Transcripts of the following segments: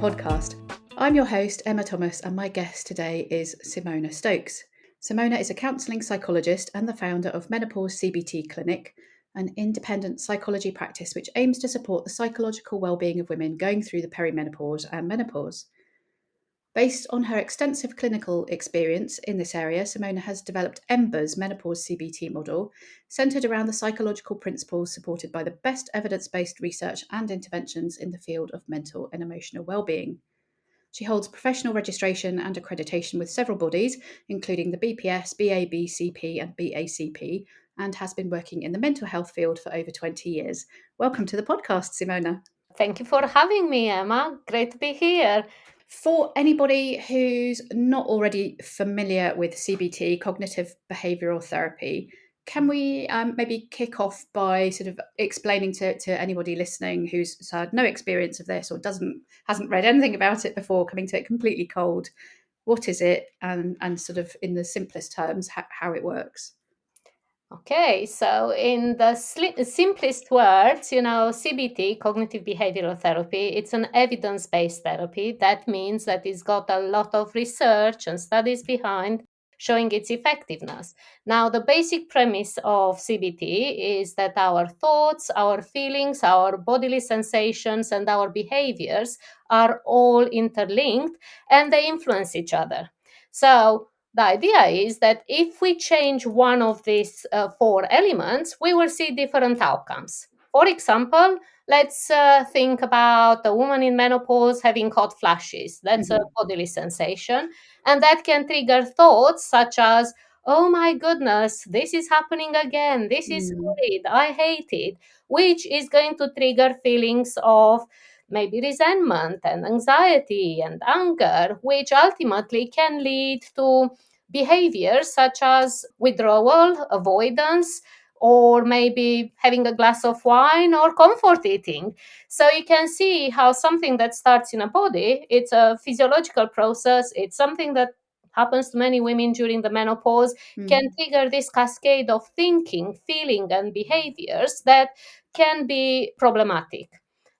podcast. I'm your host, Emma Thomas, and my guest today is Simona Stokes. Simona is a counselling psychologist and the founder of Menopause CBT Clinic, an independent psychology practice which aims to support the psychological well-being of women going through the perimenopause and menopause. Based on her extensive clinical experience in this area, Simona has developed EMBERS Menopause CBT Model, centred around the psychological principles supported by the best evidence-based research and interventions in the field of mental and emotional well-being. She holds professional registration and accreditation with several bodies, including the BPS, BABCP and BACP, and has been working in the mental health field for over 20 years. Welcome to the podcast, Simona. Thank you for having me, Emma. Great to be here. For anybody who's not already familiar with CBT, Cognitive Behavioural Therapy, can we maybe kick off by sort of explaining to anybody listening who's had no experience of this or hasn't read anything about it before, coming to it completely cold, what is it, and sort of in the simplest terms, how it works? Okay, so in the simplest words, CBT, Cognitive Behavioral Therapy, it's an evidence-based therapy. That means that it's got a lot of research and studies behind showing its effectiveness. Now, the basic premise of CBT is that our thoughts, our feelings, our bodily sensations, and our behaviors are all interlinked and they influence each other. So, the idea is that if we change one of these four elements, we will see different outcomes. For example, let's think about a woman in menopause having hot flashes. That's a bodily sensation. And that can trigger thoughts such as, oh my goodness, this is happening again. This is horrid. I hate it, which is going to trigger feelings of maybe resentment and anxiety and anger, which ultimately can lead to behaviors such as withdrawal, avoidance, or maybe having a glass of wine or comfort eating. So you can see how something that starts in a body, it's a physiological process, it's something that happens to many women during the menopause, can trigger this cascade of thinking, feeling, and behaviors that can be problematic.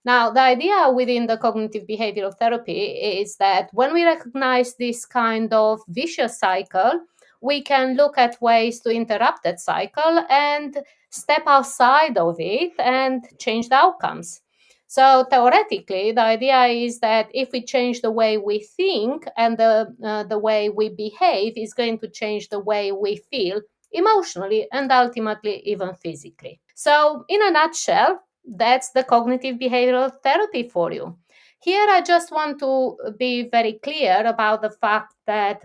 Now, the idea within the cognitive behavioral therapy is that when we recognize this kind of vicious cycle, we can look at ways to interrupt that cycle and step outside of it and change the outcomes. So theoretically, the idea is that if we change the way we think and the way we behave is going to change the way we feel emotionally and ultimately even physically. So in a nutshell, that's the cognitive behavioral therapy for you. Here, I just want to be very clear about the fact that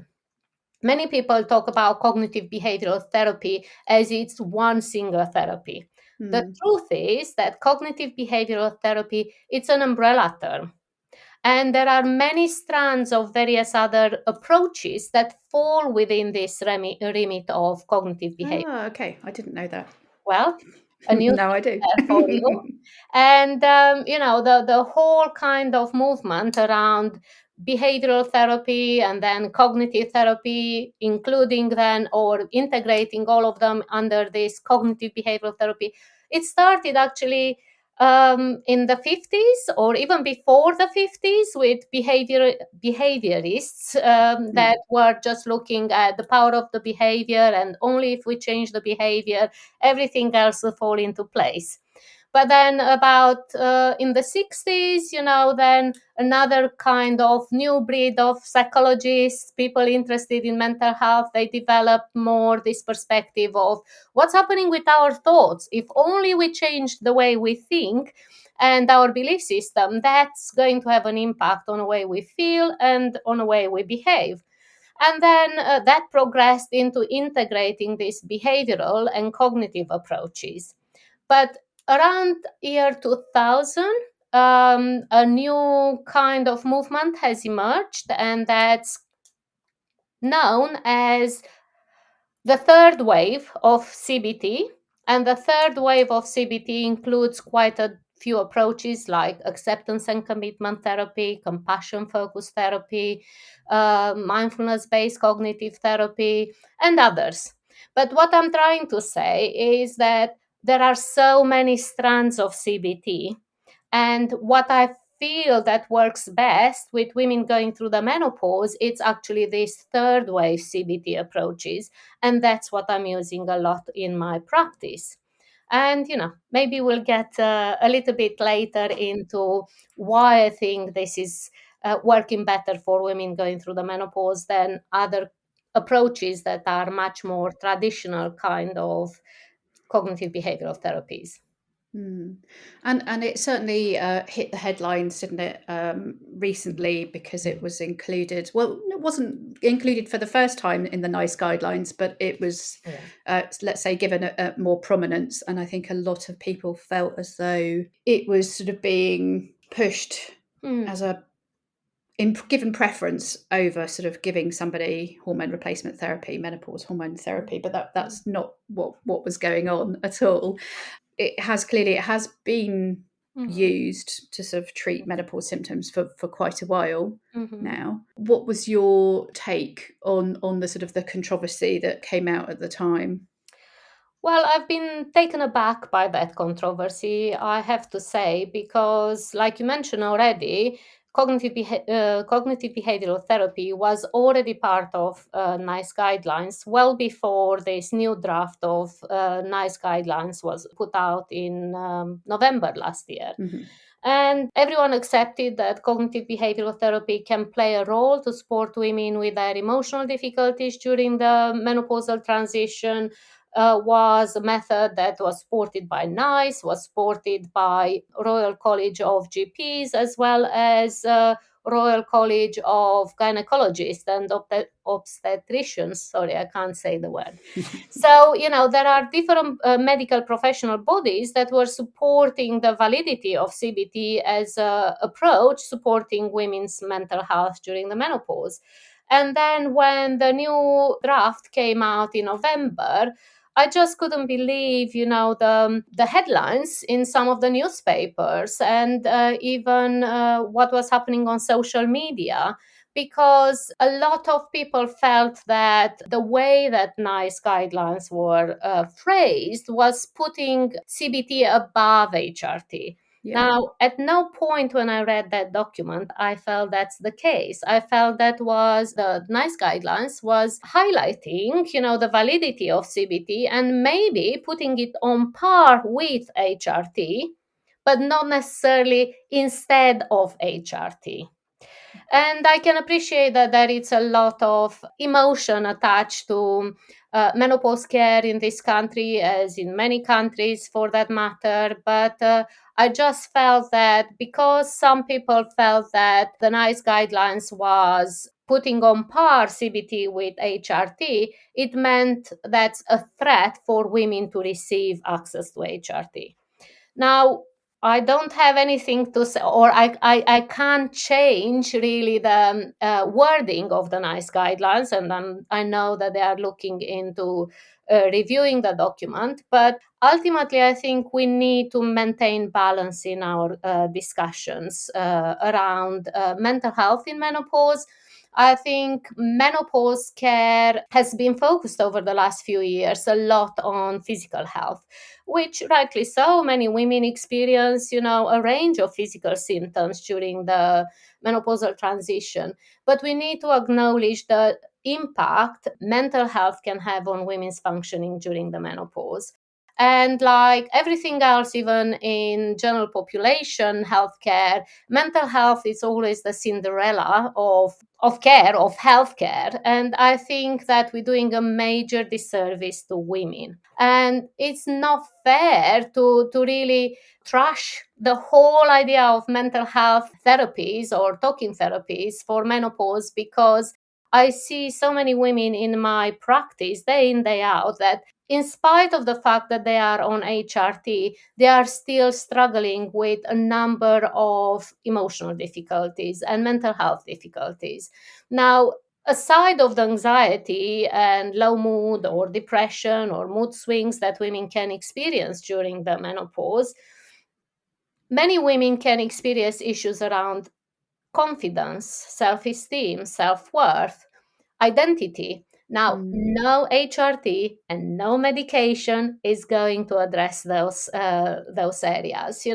many people talk about cognitive behavioral therapy as it's one single therapy. The truth is that cognitive behavioral therapy, it's an umbrella term. And there are many strands of various other approaches that fall within this remit of cognitive behavior. Oh, okay. I didn't know that. Well, a new now I do. for you. And, the whole kind of movement around behavioral therapy and then cognitive therapy, including then or integrating all of them under this cognitive behavioral therapy, it started actually in the 50s or even before the 50s with behaviorists that were just looking at the power of the behavior, and only if we change the behavior, everything else will fall into place. But then about in the 60s, then another kind of new breed of psychologists, people interested in mental health, they developed more this perspective of what's happening with our thoughts. If only we change the way we think and our belief system, that's going to have an impact on the way we feel and on the way we behave. And then that progressed into integrating these behavioral and cognitive approaches. But around year 2000, a new kind of movement has emerged, and that's known as the third wave of CBT. And the third wave of CBT includes quite a few approaches like acceptance and commitment therapy, compassion-focused therapy, mindfulness-based cognitive therapy, and others. But what I'm trying to say is that there are so many strands of CBT. And what I feel that works best with women going through the menopause, it's actually these third wave CBT approaches. And that's what I'm using a lot in my practice. And, maybe we'll get a little bit later into why I think this is working better for women going through the menopause than other approaches that are much more traditional kind of cognitive behavioral therapies. Mm. And it certainly hit the headlines, didn't it, recently, because it was included. Well, it wasn't included for the first time in the NICE guidelines, but it was, let's say, given a more prominence. And I think a lot of people felt as though it was sort of being pushed as given preference over sort of giving somebody hormone replacement therapy, menopause hormone therapy. But that's not what was going on at all. It has been used to sort of treat menopause symptoms for quite a while now. What was your take on the sort of the controversy that came out at the time? Well, I've been taken aback by that controversy, I have to say, because, like you mentioned already, cognitive behavioral therapy was already part of NICE guidelines well before this new draft of NICE guidelines was put out in November last year. Mm-hmm. And everyone accepted that cognitive behavioral therapy can play a role to support women with their emotional difficulties during the menopausal transition. Was a method that was supported by NICE, was supported by Royal College of GPs, as well as Royal College of Gynecologists and Obstetricians. Sorry, I can't say the word. So, there are different medical professional bodies that were supporting the validity of CBT as an approach supporting women's mental health during the menopause. And then when the new draft came out in November, I just couldn't believe, the headlines in some of the newspapers and even what was happening on social media, because a lot of people felt that the way that NICE guidelines were phrased was putting CBT above HRT. Yeah. Now, at no point when I read that document, I felt that's the case. I felt that was the NICE guidelines was highlighting, the validity of CBT and maybe putting it on par with HRT, but not necessarily instead of HRT. And I can appreciate that there is a lot of emotion attached to menopause care in this country, as in many countries for that matter. But I just felt that because some people felt that the NICE guidelines was putting on par CBT with HRT, it meant that's a threat for women to receive access to HRT. Now, I don't have anything to say, or I can't change really the wording of the NICE guidelines, and I know that they are looking into reviewing the document. But ultimately, I think we need to maintain balance in our discussions around mental health in menopause. I think menopause care has been focused over the last few years a lot on physical health, which rightly so, many women experience, a range of physical symptoms during the menopausal transition. But we need to acknowledge the impact mental health can have on women's functioning during the menopause. And like everything else, even in general population healthcare, mental health is always the Cinderella of care, of healthcare. And I think that we're doing a major disservice to women. And it's not fair to really trash the whole idea of mental health therapies or talking therapies for menopause, because I see so many women in my practice day in, day out, that in spite of the fact that they are on HRT, they are still struggling with a number of emotional difficulties and mental health difficulties. Now, aside of the anxiety and low mood or depression or mood swings that women can experience during the menopause, many women can experience issues around confidence, self-esteem, self-worth, identity. Now, no HRT and no medication is going to address those areas,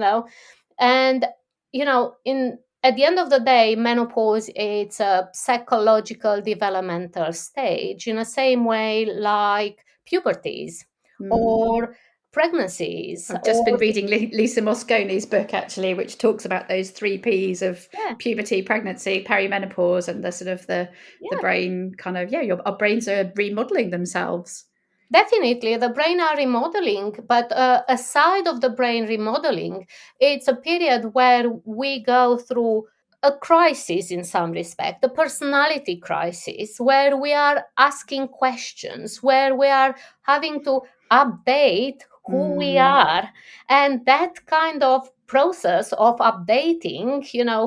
and in at the end of the day, menopause is a psychological developmental stage in the same way like puberties or pregnancies I've just been or reading Lisa Mosconi's book, actually, which talks about those 3 Ps of yeah, puberty, pregnancy, perimenopause, and the sort of the yeah. brain kind of, our brains are remodeling themselves. Definitely, the brain are remodeling, but aside of the brain remodeling, it's a period where we go through a crisis in some respect, a personality crisis, where we are asking questions, where we are having to update who we are. And that kind of process of updating,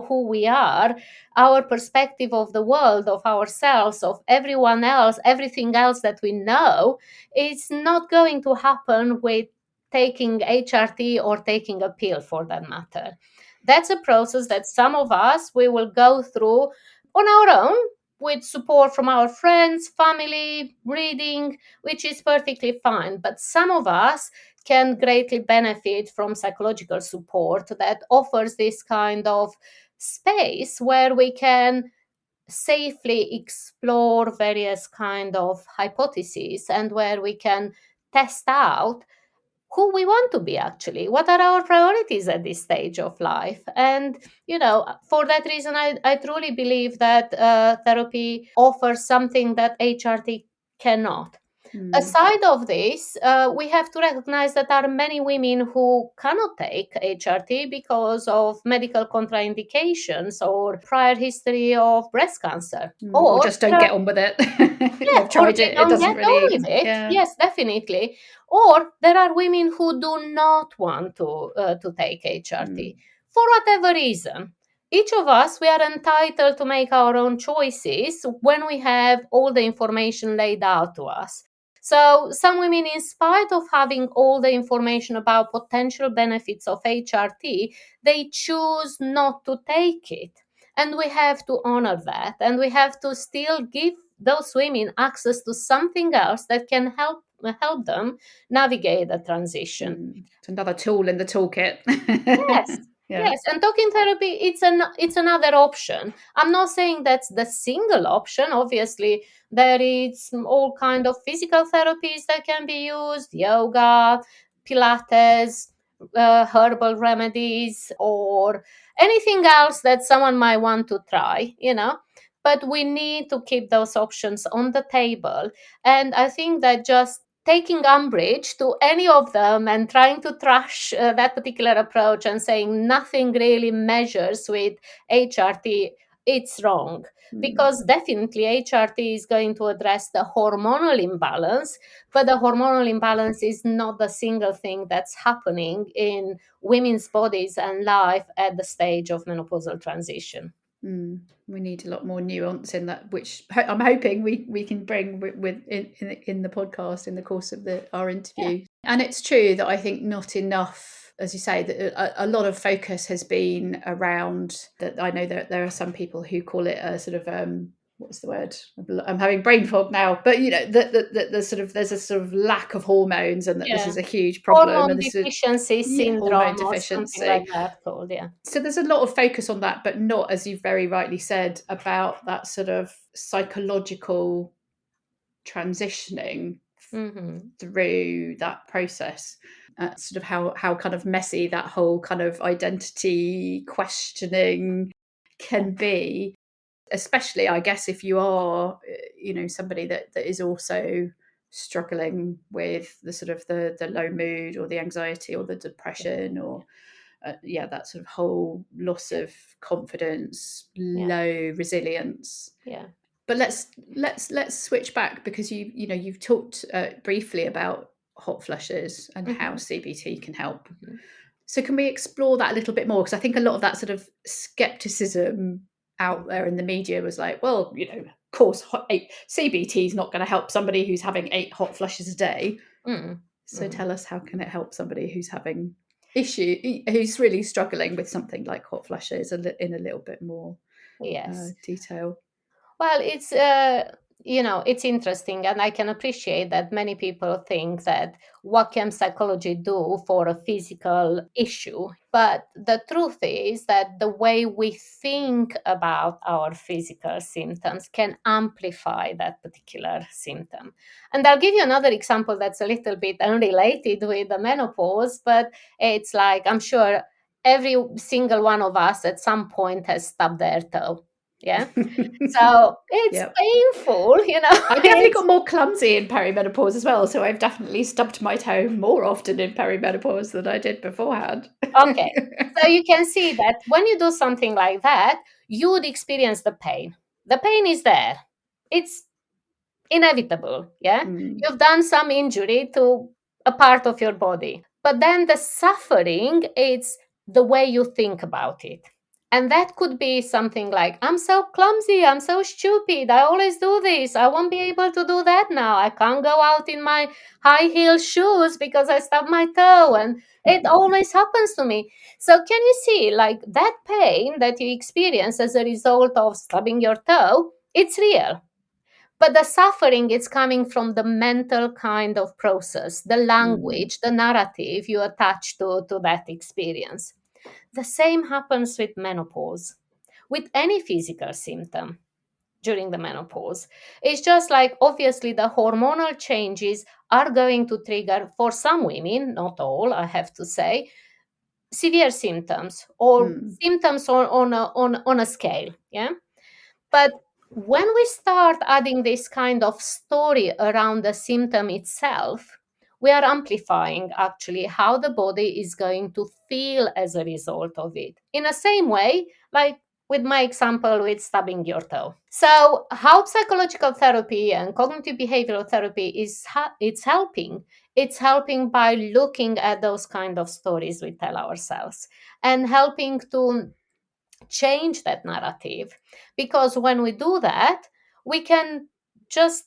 who we are, our perspective of the world, of ourselves, of everyone else, everything else that we know, it's not going to happen with taking HRT or taking a pill for that matter. That's a process that some of us we will go through on our own with support from our friends, family, reading, which is perfectly fine. But some of us can greatly benefit from psychological support that offers this kind of space where we can safely explore various kind of hypotheses and where we can test out who we want to be, actually what are our priorities at this stage of life. And for that reason, I truly believe that therapy offers something that HRT cannot. Aside of this, we have to recognize that there are many women who cannot take HRT because of medical contraindications or prior history of breast cancer. Or just don't get on with it. Yeah, They've or tried they it, it don't doesn't get on really, with it. yeah. Yes, definitely. Or there are women who do not want to take HRT for whatever reason. Each of us, we are entitled to make our own choices when we have all the information laid out to us. So some women, in spite of having all the information about potential benefits of HRT, they choose not to take it. And we have to honor that. And we have to still give those women access to something else that can help them navigate the transition. It's another tool in the toolkit. Yes. Yeah. Yes, and talking therapy, it's another option. I'm not saying that's the single option. Obviously, there is all kind of physical therapies that can be used, yoga, Pilates, herbal remedies, or anything else that someone might want to try. But we need to keep those options on the table. And I think that just taking umbrage to any of them and trying to trash that particular approach and saying nothing really measures with HRT, it's wrong. Because definitely HRT is going to address the hormonal imbalance, but the hormonal imbalance is not the single thing that's happening in women's bodies and life at the stage of menopausal transition. We need a lot more nuance in that, which I'm hoping we can bring with in the podcast in the course of our Yeah. interview. And it's true that I think not enough, as you say, that a lot of focus has been around that. I know that there are some people who call it a sort of what's the word? I'm having brain fog now, but the sort of there's a sort of lack of hormones, and that this Yeah. is a huge problem, Hormone and this is deficiency hormone syndrome or something like deficiency. that called, yeah. So there's a lot of focus on that, but not, as you've very rightly said, about that sort of psychological transitioning through that process. Sort of how kind of messy that whole kind of identity questioning can be, especially, I guess, if you are, somebody that is also struggling with the sort of the low mood or the anxiety or the depression or that sort of whole loss of confidence, Yeah. low resilience. Yeah. But let's switch back, because you've talked briefly about hot flushes and how CBT can help. So can we explore that a little bit more? Because I think a lot of that sort of skepticism out there in the media was like, well, of course, CBT is not going to help somebody who's having 8 hot flushes a day. So tell us, how can it help somebody who's having who's really struggling with something like hot flushes in a little bit more Yes. detail? Well, it's it's interesting, and I can appreciate that many people think that what can psychology do for a physical issue? But the truth is that the way we think about our physical symptoms can amplify that particular symptom. And I'll give you another example that's a little bit unrelated with the menopause, but it's like, I'm sure every single one of us at some point has stubbed their toe. Yeah. So it's Yep. painful, I definitely it's got more clumsy in perimenopause as well, so I've definitely stubbed my toe more often in perimenopause than I did beforehand. okay. So you can see that when you do something like that, you would experience the pain. The pain is there. It's inevitable, yeah? Mm, You've done some injury to a part of your body. But then the suffering, it's the way you think about it. And that could be something like, I'm so clumsy, I'm so stupid, I always do this, I won't be able to do that now. I can't go out in my high heel shoes because I stubbed my toe, and it always happens to me. So can you see, like, that pain that you experience as a result of stubbing your toe, it's real. But the suffering is coming from the mental kind of process, the mm, language, the narrative you attach to that experience. The same happens with menopause, with any physical symptom during the menopause. It's just like, obviously, the hormonal changes are going to trigger, for some women, not all, I have to say, severe symptoms, or mm, symptoms on a scale. Yeah. But when we start adding this kind of story around the symptom itself, we are amplifying actually how the body is going to feel as a result of it. In the same way, like with my example with stubbing your toe. So, how psychological therapy and cognitive behavioral therapy it's helping. It's helping by looking at those kind of stories we tell ourselves and helping to change that narrative, because when we do that, we can just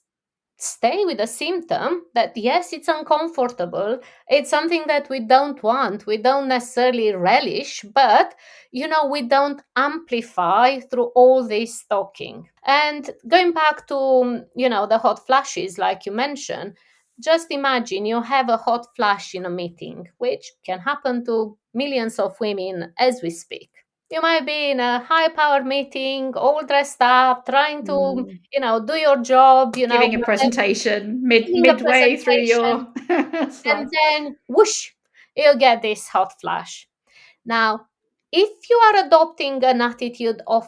stay with a symptom that, yes, it's uncomfortable, it's something that we don't want, we don't necessarily relish, but we don't amplify through all this talking. And going back to the hot flashes, like you mentioned, just imagine you have a hot flash in a meeting, which can happen to millions of women as we speak. You might be in a high power meeting, all dressed up, trying to, mm. do your job, Giving a presentation giving a midway through presentation, your and slides. then whoosh, you get this hot flash. Now, if you are adopting an attitude of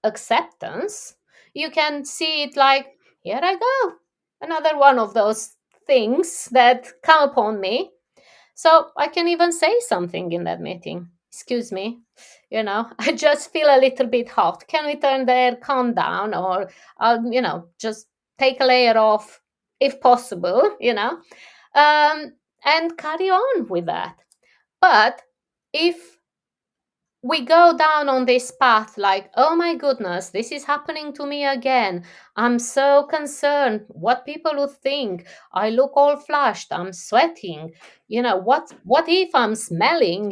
acceptance, you can see it like, here I go, another one of those things that come upon me. So I can even say something in that meeting. Excuse me, I just feel a little bit hot. Can we turn the aircon down, or I'll, just take a layer off if possible, and carry on with that. But if we go down on this path like, oh my goodness, this is happening to me again, I'm so concerned what people would think, I look all flushed, I'm sweating, what if I'm smelling,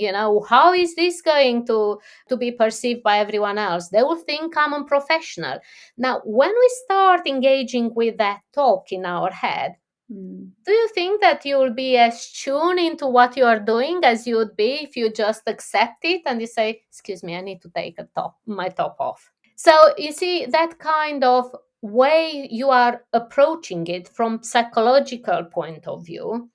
how is this going to be perceived by everyone else? They will think I'm unprofessional. Now, when we start engaging with that talk in our head, Mm. do you think that you'll be as tuned into what you are doing as you would be if you just accept it and you say, excuse me, I need to take my top off? So you see, that kind of way you are approaching it from psychological point of view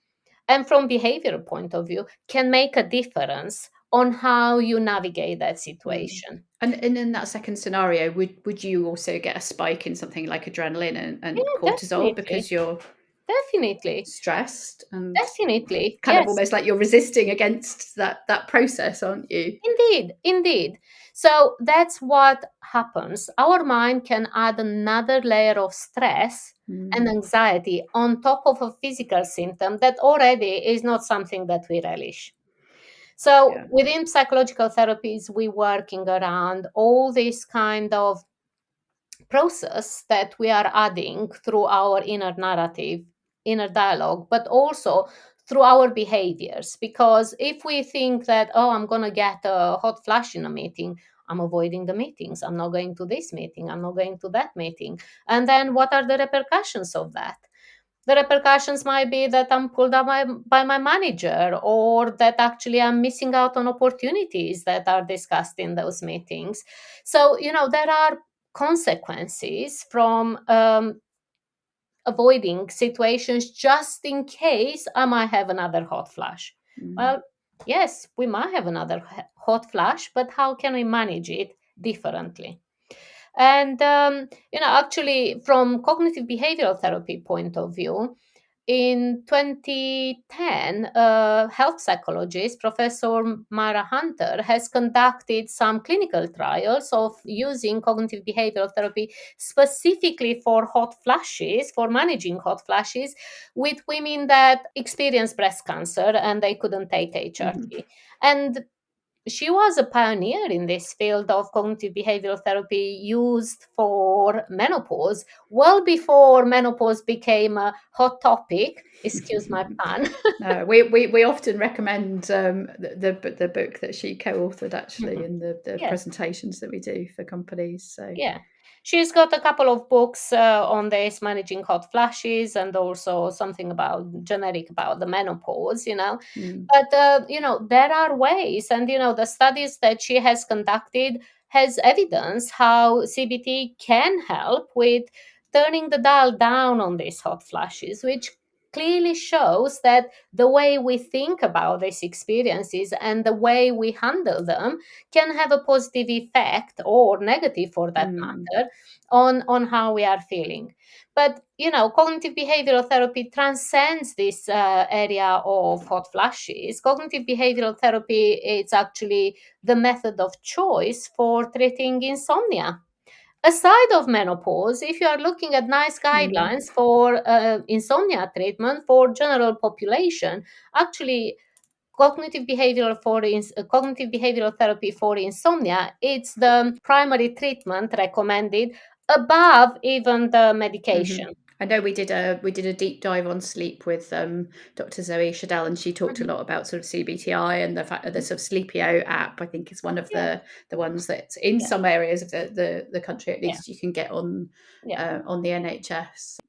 and from behavioral point of view can make a difference on how you navigate that Mm. situation. And in that second scenario, would you also get a spike in something like adrenaline and Yeah, cortisol definitely. because you're Definitely. stressed and Definitely. kind of Yes. almost like you're resisting against that process, aren't you? Indeed, indeed. So that's what happens. Our mind can add another layer of stress and Mm. anxiety on top of a physical symptom that already is not something that we relish. So Yeah. within psychological therapies, we working around all this kind of process that we are adding through our inner narrative, inner dialogue, but also through our behaviors. Because if we think that, oh, I'm going to get a hot flash in a meeting, I'm avoiding the meetings. I'm not going to this meeting. I'm not going to that meeting. And then what are the repercussions of that? The repercussions might be that I'm pulled up by my manager, or that actually I'm missing out on opportunities that are discussed in those meetings. So, there are consequences from avoiding situations just in case I might have another hot flash. Mm. Well, yes, we might have another hot flash, but how can we manage it differently? And actually, from cognitive behavioral therapy point of view, in 2010, health psychologist Professor Mara Hunter has conducted some clinical trials of using cognitive behavioral therapy specifically for hot flashes, for managing hot flashes, with women that experience breast cancer and they couldn't take Mhm. HRT. And she was a pioneer in this field of cognitive behavioral therapy used for menopause, well before menopause became a hot topic. Excuse my pun. No, we often recommend the book that she co-authored actually Mhm. in the Yes. presentations that we do for companies. So Yeah. She's got a couple of books on this, managing hot flashes, and also something about generic about the menopause. mm, But, there are ways, and, the studies that she has conducted has evidence how CBT can help with turning the dial down on these hot flashes, which clearly shows that the way we think about these experiences and the way we handle them can have a positive effect, or negative for that mm, matter, on how we are feeling. But cognitive behavioral therapy transcends this area of hot flashes. Cognitive behavioral therapy is actually the method of choice for treating insomnia. Aside of menopause, if you are looking at nice mm. guidelines for insomnia treatment for general population, actually cognitive behavioral therapy for insomnia, it's the primary treatment recommended above even the hmm medication. I know we did a deep dive on sleep with Dr. Zoe Shadell, and she talked a Mhm, lot about sort of CBTI and the fact that the mhm. sort of Sleepio app, I think, is one of Yeah, the ones that in yeah, some areas of the country at yeah, least you can get yeah. on the NHS.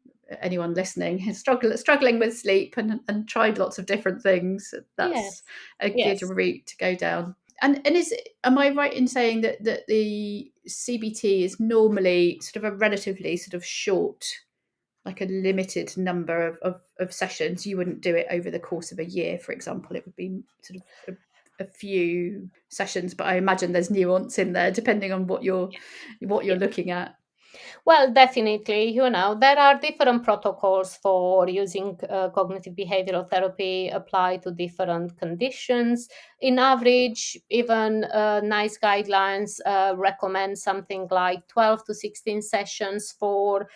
Anyone listening is struggling with sleep and tried lots of different things, that's Yes, a good yes. route to go down. And am I right in saying that the CBT is normally sort of a relatively sort of short, like a limited number of sessions? You wouldn't do it over the course of a year, for example. It would be sort of a few sessions, but I imagine there's nuance in there depending on what you're looking at. Well, definitely, there are different protocols for using cognitive behavioral therapy applied to different conditions. In average, even NICE guidelines recommend something like 12 to 16 sessions for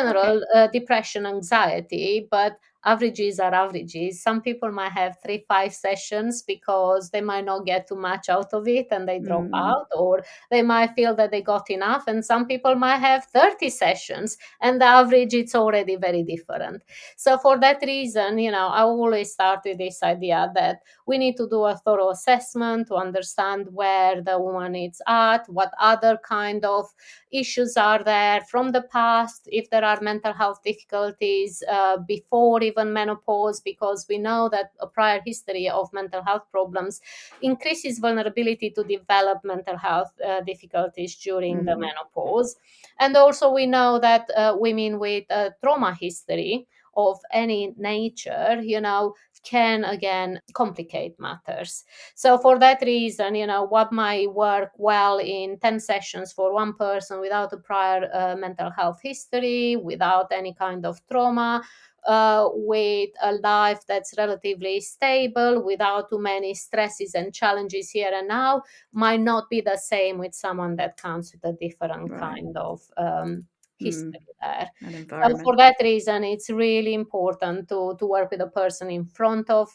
Okay. general depression, anxiety, but averages are averages. Some people might have 3, 5 sessions because they might not get too much out of it and they drop Mm, out, or they might feel that they got enough, and some people might have 30 sessions, and the average it's already very different. So for that reason, I always start with this idea that we need to do a thorough assessment to understand where the woman is at, what other kind of issues are there from the past, if there are mental health difficulties before even menopause, because we know that a prior history of mental health problems increases vulnerability to develop mental health difficulties during the mm, menopause. And also, we know that women with a trauma history of any nature, can again complicate matters. So, for that reason, what might work well in 10 sessions for one person without a prior mental health history, without any kind of trauma, with a life that's relatively stable, without too many stresses and challenges here and now, might not be the same with someone that comes with a different right. kind of Mm, history there. an So for environment. that reason, it's really important to work with a person in front of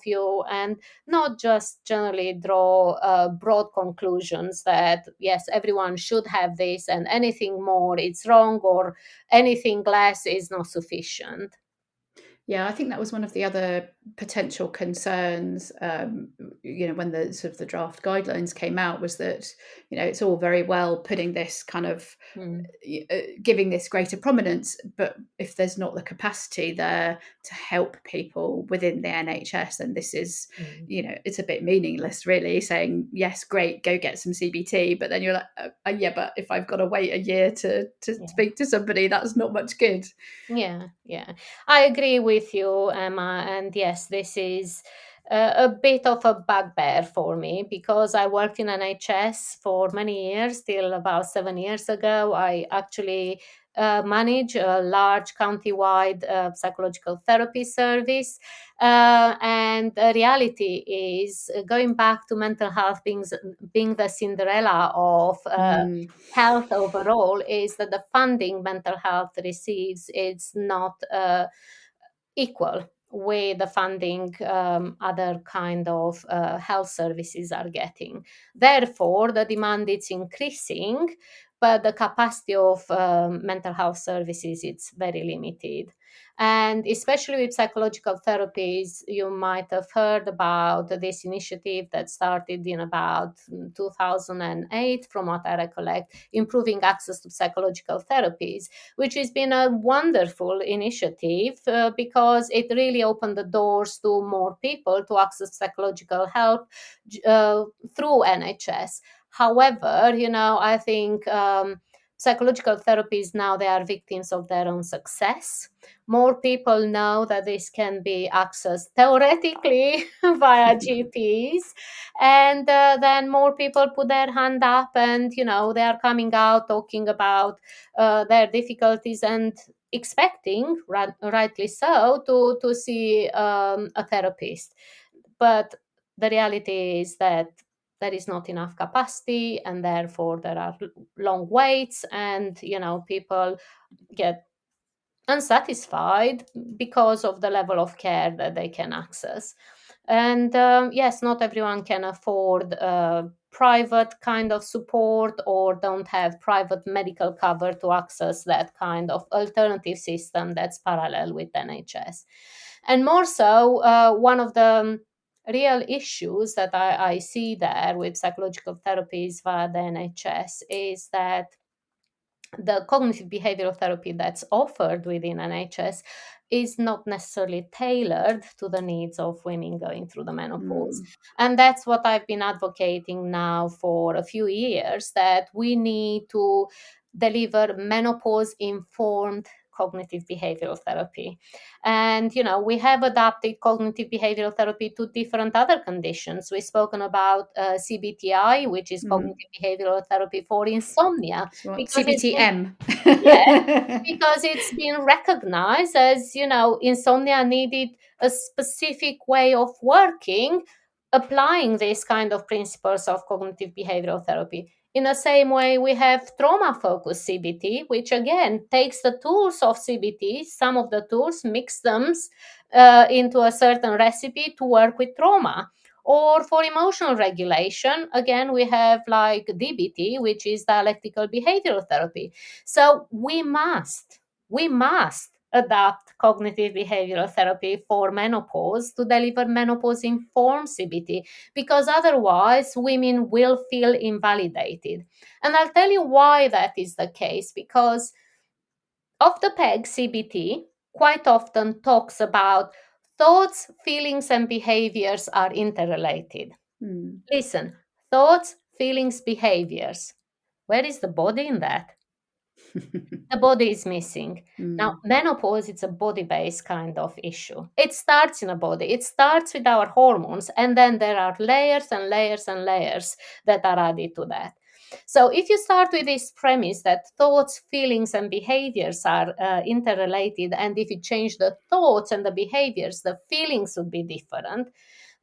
you, and not just generally draw broad conclusions that yes, everyone should have this, and anything more it's wrong, or anything less is not sufficient. Yeah, I think that was one of the other potential concerns, when the sort of the draft guidelines came out, was that, it's all very well putting this kind of Mm, giving this greater prominence, but if there's not the capacity there to help people within the NHS, then this is, mm. it's a bit meaningless, really, saying, yes, great, go get some CBT, but then you're like, yeah, but if I've got to wait a year to Yeah. speak to somebody, that's not much good. Yeah, yeah. I agree with you, Emma. And yes, this is a bit of a bugbear for me because I worked in NHS for many years. Till about 7 years ago, I actually manage a large county-wide psychological therapy service. And the reality is, going back to mental health being the Cinderella of Mm, health overall, is that the funding mental health receives is not equal with the funding other kind of health services are getting. Therefore, the demand is increasing, but the capacity of mental health services it's very limited. And especially with psychological therapies, you might have heard about this initiative that started in about 2008, from what I recollect, improving access to psychological therapies, which has been a wonderful initiative because it really opened the doors to more people to access psychological help uh, through NHS. However, I think psychological therapies now they are victims of their own success. More people know that this can be accessed theoretically via GPs, and then more people put their hand up, and they are coming out talking about their difficulties and expecting, rightly so, to see a therapist. But the reality is that there is not enough capacity, and therefore there are long waits, and people get unsatisfied because of the level of care that they can access. And yes, not everyone can afford private kind of support, or don't have private medical cover to access that kind of alternative system that's parallel with NHS. And more so, one of the real issues that I see there with psychological therapies via the NHS is that the cognitive behavioral therapy that's offered within NHS is not necessarily tailored to the needs of women going through the menopause. mm, And that's what I've been advocating now for a few years, that we need to deliver menopause informed cognitive behavioral therapy. And we have adapted cognitive behavioral therapy to different other conditions. We've spoken about CBTI, which is mm. cognitive behavioral therapy for insomnia, So what, because it's been, CBTM? yeah, because it's been recognized as, insomnia needed a specific way of working, applying these kind of principles of cognitive behavioral therapy. In the same way, we have trauma focused CBT, which again takes the tools of CBT, some of the tools, mix them into a certain recipe to work with trauma. Or for emotional regulation, again, we have like DBT, which is dialectical behavioral therapy. So we must adapt cognitive behavioral therapy for menopause to deliver menopause informed CBT, because otherwise women will feel invalidated. And I'll tell you why that is the case, because off the peg CBT quite often talks about thoughts, feelings, and behaviors are interrelated. Mm. Listen, thoughts, feelings, behaviors. Where is the body in that? The body is missing. Now, Mm. menopause, it's a body based kind of issue. It starts in a body, it starts with our hormones, and then there are layers and layers and layers that are added to that. So, if you start with this premise that thoughts, feelings, and behaviors are interrelated, and if you change the thoughts and the behaviors, the feelings would be different,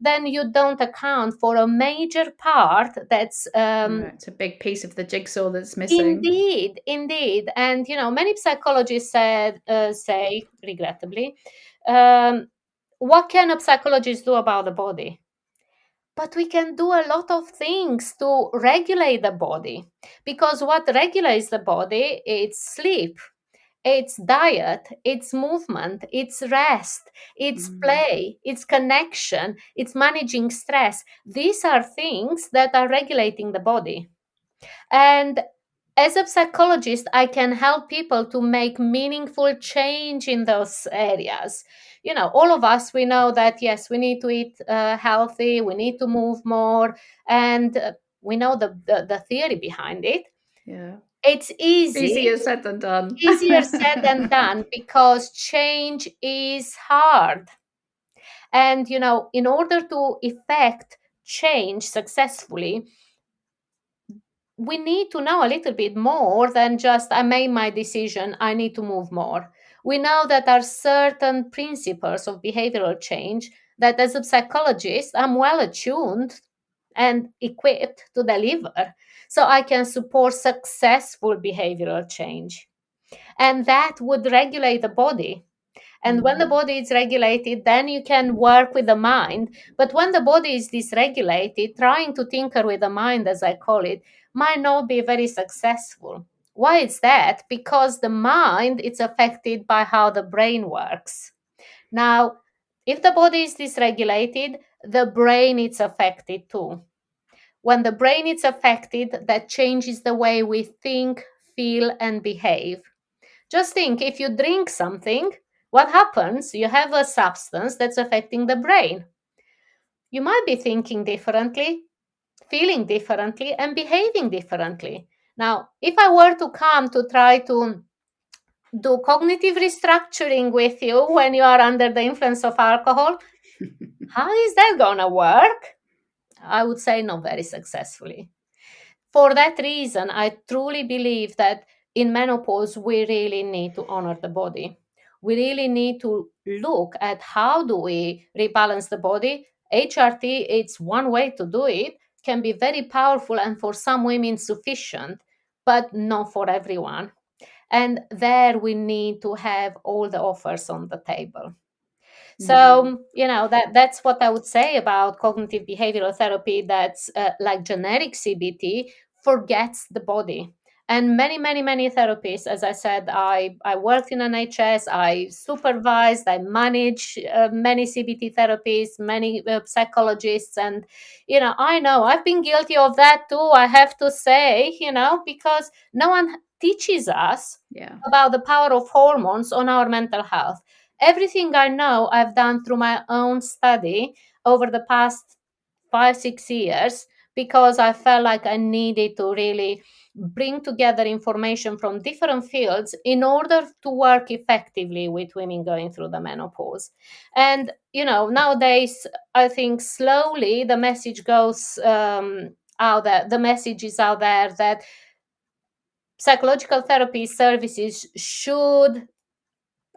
then you don't account for a major part that's Yeah, it's a big piece of the jigsaw that's missing. indeed, indeed. And many psychologists say, regrettably, um, what can a psychologist do about the body? But we can do a lot of things to regulate the body, because what regulates the body is sleep, It's diet, it's movement, it's rest, it's Mm. play, it's connection, it's managing stress. These are things that are regulating the body. And as a psychologist, I can help people to make meaningful change in those areas. All of us, we know that, yes, we need to eat healthy, we need to move more, and we know the theory behind it. Yeah. It's Easier said than done. easier said than done, because change is hard. And, in order to effect change successfully, we need to know a little bit more than just, I made my decision, I need to move more. We know that there are certain principles of behavioral change that, as a psychologist, I'm well attuned and equipped to deliver. So I can support successful behavioral change. And that would regulate the body. And when the Mm. body is regulated, then you can work with the mind. But when the body is dysregulated, trying to tinker with the mind, as I call it, might not be very successful. Why is that? Because the mind is affected by how the brain works. Now, if the body is dysregulated, the brain is affected too. When the brain is affected, that changes the way we think, feel, and behave. Just think, if you drink something, what happens? You have a substance that's affecting the brain. You might be thinking differently, feeling differently, and behaving differently. Now, if I were to come to try to do cognitive restructuring with you when you are under the influence of alcohol, how is that going to work? I would say not very successfully. For that reason, I truly believe that in menopause, we really need to honor the body. We really need to look at how do we rebalance the body. HRT, it's one way to do it, can be very powerful and for some women sufficient, but not for everyone. And there we need to have all the offers on the table. Mm. So, that's what I would say about cognitive behavioral therapy, that's like generic CBT forgets the body. And many, many, many therapists, as I said, I worked in NHS, I supervised, I managed many CBT therapists, many psychologists. And, I know I've been guilty of that too, I have to say, because no one teaches us Yeah. about the power of hormones on our mental health. Everything I know, I've done through my own study over the past 5, 6 years, because I felt like I needed to really bring together information from different fields in order to work effectively with women going through the menopause. And, nowadays, I think slowly the message goes out there, the message is out there that psychological therapy services should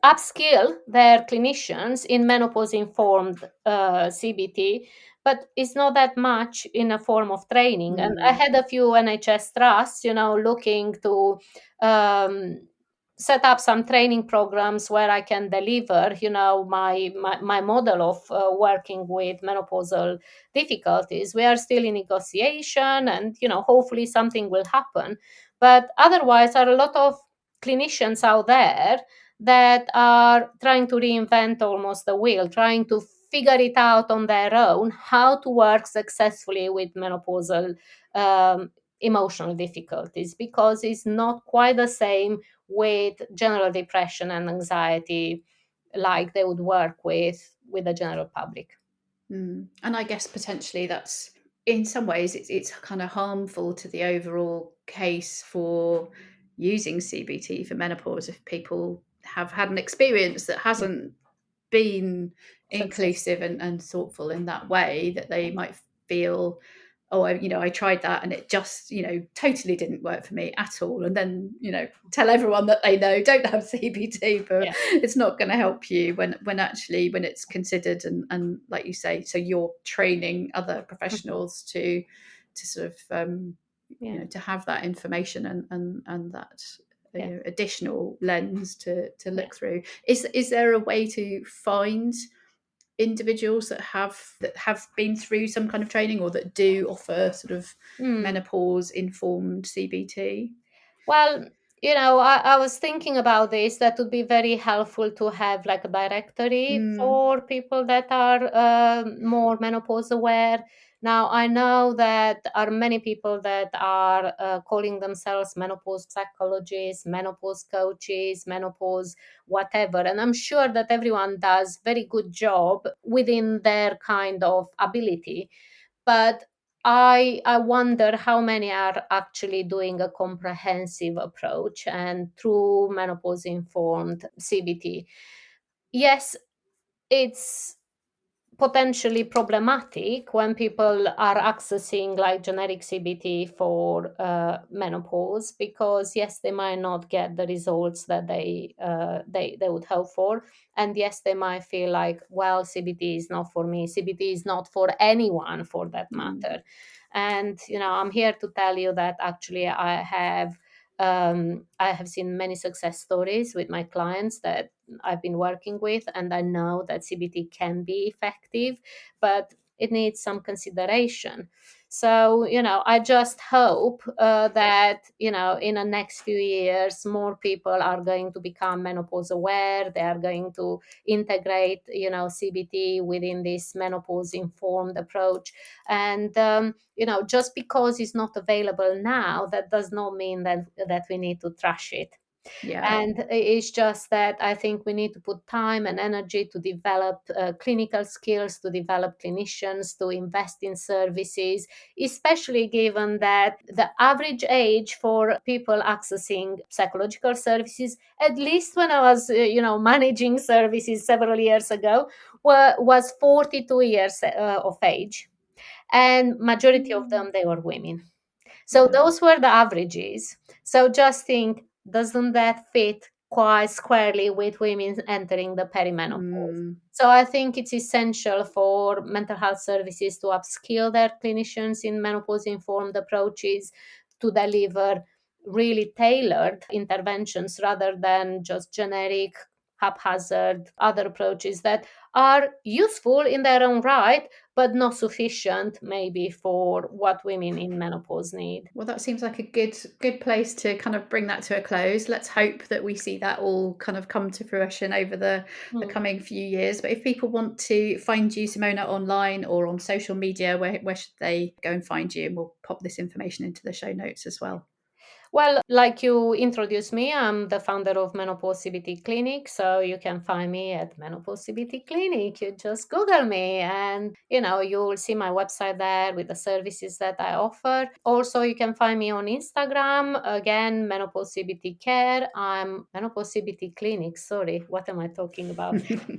upskill their clinicians in menopause informed CBT, but it's not that much in a form of training. And I Mm. had a few NHS trusts, looking to um, set up some training programs where I can deliver, my model of working with menopausal difficulties. We are still in negotiation, and, hopefully something will happen. But otherwise, there are a lot of clinicians out there that are trying to reinvent almost the wheel, trying to figure it out on their own, how to work successfully with menopausal emotional difficulties, because it's not quite the same with general depression and anxiety like they would work with the general public. Mm. And I guess potentially that's, in some ways, it's kind of harmful to the overall case for using CBT for menopause if people have had an experience that Yeah. hasn't been Success. inclusive and thoughtful in that way, that they might feel, oh, I tried that and it just, totally didn't work for me at all. And then, tell everyone that they know don't have CBT, but Yeah. it's not going to help you when actually, when it's considered and like you say, so you're training other Mhm. professionals to sort of, Yeah. to have that information and that Yeah. additional lens to Yeah. look through. Is there a way to find individuals that have been through some kind of training or that do offer sort of Mm. menopause informed CBT? Well, I was thinking about this. That would be very helpful to have like a directory Mm, for people that are more menopause aware. Now, I know that are many people that are calling themselves menopause psychologists, menopause coaches, menopause whatever, and I'm sure that everyone does very good job within their kind of ability. But I wonder how many are actually doing a comprehensive approach and through menopause informed CBT. Yes, it's potentially problematic when people are accessing like generic CBT for menopause, because yes, they might not get the results that they would hope for, and yes, they might feel like, well, CBT is not for me. CBT is not for anyone, for that mm, matter. And I'm here to tell you that actually I have seen many success stories with my clients that I've been working with, and I know that CBT can be effective, but it needs some consideration. So, I just hope that, in the next few years, more people are going to become menopause aware. They are going to integrate, CBT within this menopause informed approach. And, just because it's not available now, that does not mean that we need to trash it. yeah. And it's just that I think we need to put time and energy to develop clinical skills, to develop clinicians, to invest in services, especially given that the average age for people accessing psychological services, at least when I was, managing services several years ago, was 42 years of age. And majority of Mm, them, they were women. So yeah. those were the averages. So just think, doesn't that fit quite squarely with women entering the perimenopause? Mm, So I think it's essential for mental health services to upskill their clinicians in menopause informed approaches, to deliver really tailored interventions rather than just generic, haphazard other approaches that are useful in their own right, but not sufficient maybe for what women in menopause need. well, that seems like a good place to kind of bring that to a close. Let's hope that we see that all kind of come to fruition over the Mm. coming few years. But if people want to find you, Simona, online or on social media, where should they go and find you? And we'll pop this information into the show notes as well. Well, like you introduced me, I'm the founder of Menopause CBT Clinic. So you can find me at Menopause CBT Clinic. You just Google me and, you'll see my website there with the services that I offer. Also, you can find me on Instagram, again, Menopause CBT Care. I'm Menopause CBT Clinic. Sorry, what am I talking about?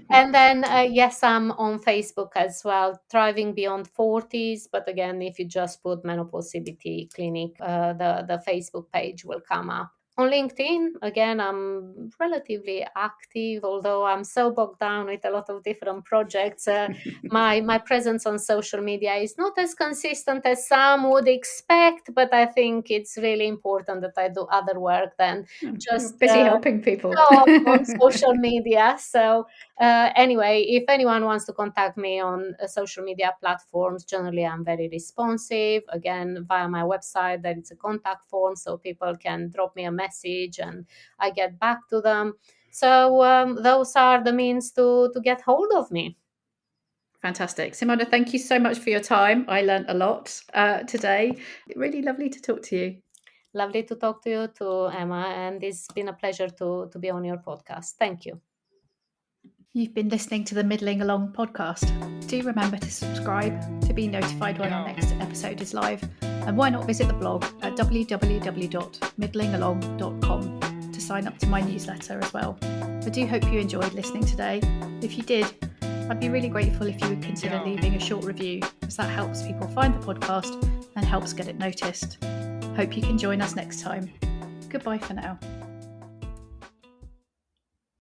And then, yes, I'm on Facebook as well, Thriving Beyond 40s. But again, if you just put Menopause CBT Clinic, the Facebook page will come up. On LinkedIn, again, I'm relatively active, although I'm so bogged down with a lot of different projects. My presence on social media is not as consistent as some would expect, but I think it's really important that I do other work than You're just busy helping people. show up on social media. So anyway, if anyone wants to contact me on social media platforms, generally I'm very responsive. Again, via my website, there is a contact form so people can drop me a message and I get back to them. So those are the means to get hold of me. Fantastic. Simona, thank you so much for your time. I learned a lot today. Really lovely to talk to you. Lovely to talk to you too, Emma, and it's been a pleasure to be on your podcast. Thank you. You've been listening to the Middling Along podcast. Do remember to subscribe to be notified when our next episode is live. And why not visit the blog at www.middlingalong.com to sign up to my newsletter as well. I do hope you enjoyed listening today. If you did, I'd be really grateful if you would consider leaving a short review, as that helps people find the podcast and helps get it noticed. Hope you can join us next time. Goodbye for now.